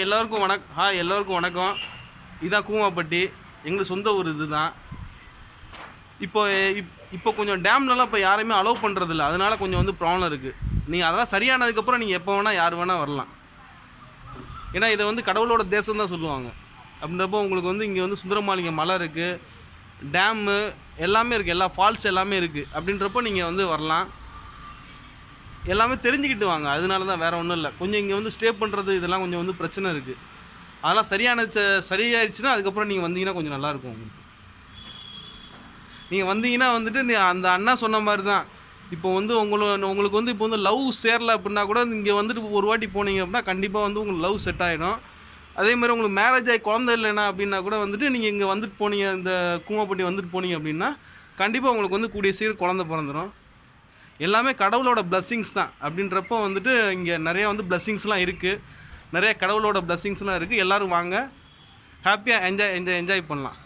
எல்லோருக்கும் வணக்கம். இதான் கூமாப்பட்டி, எங்களுக்கு சொந்த ஊர் இது தான். இப்போ கொஞ்சம் டேம்லலாம் இப்போ யாரையுமே அலோவ் பண்ணுறதில்ல, அதனால கொஞ்சம் வந்து ப்ராப்ளம் இருக்குது. நீங்கள் அதெல்லாம் சரியானதுக்கப்புறம் நீங்கள் எப்போ வேணால் யார் வேணால் வரலாம். ஏன்னா இதை வந்து கடவுளோட தேசம் தான் சொல்லுவாங்க. அப்படின்றப்போ உங்களுக்கு வந்து இங்கே வந்து சுந்தரமாலிங்க மலை இருக்குது, டேம்மு எல்லாமே இருக்குது, எல்லா ஃபால்ஸ் எல்லாமே இருக்குது. அப்படின்றப்போ நீங்கள் வந்து வரலாம், எல்லாமே தெரிஞ்சுக்கிட்டு வாங்க. அதனால தான், வேறு ஒன்றும் இல்லை. கொஞ்சம் இங்கே வந்து ஸ்டே பண்ணுறது இதெல்லாம் கொஞ்சம் வந்து பிரச்சனை இருக்குது. அதெல்லாம் சரியாயிடுச்சுன்னா அதுக்கப்புறம் நீங்கள் வந்தீங்கன்னா கொஞ்சம் நல்லாயிருக்கும். நீங்கள் வந்தீங்கன்னா வந்துட்டு அந்த அண்ணா சொன்ன மாதிரி தான், இப்போ வந்து உங்களுக்கு வந்து இப்போ வந்து லவ் சேரலை அப்படின்னா கூட இங்கே வந்துட்டு ஒரு வாட்டி போனீங்க அப்படின்னா கண்டிப்பாக வந்து உங்களுக்கு லவ் செட் ஆகிடும். அதேமாதிரி உங்களுக்கு மேரேஜ் ஆகி குழந்தை இல்லைன்னா அப்படின்னா கூட வந்துட்டு நீங்கள் இங்கே வந்துட்டு போனீங்க, இந்த கூமாப்பட்டி வந்துட்டு போனீங்க அப்படின்னா கண்டிப்பாக உங்களுக்கு வந்து கூடிய சீக்கிரம் குழந்தை பிறந்துடும். எல்லாமே கடவுளோட பிளஸ்ஸிங்ஸ் தான். அப்படின்றப்போ வந்துட்டு இங்கே நிறையா வந்து பிளஸ்ஸிங்ஸ்லாம் இருக்குது, நிறைய கடவுளோட பிளஸ்ஸிங்ஸ்லாம் இருக்குது. எல்லோரும் வாங்க, ஹாப்பியாக என்ஜாய் பண்ணலாம்.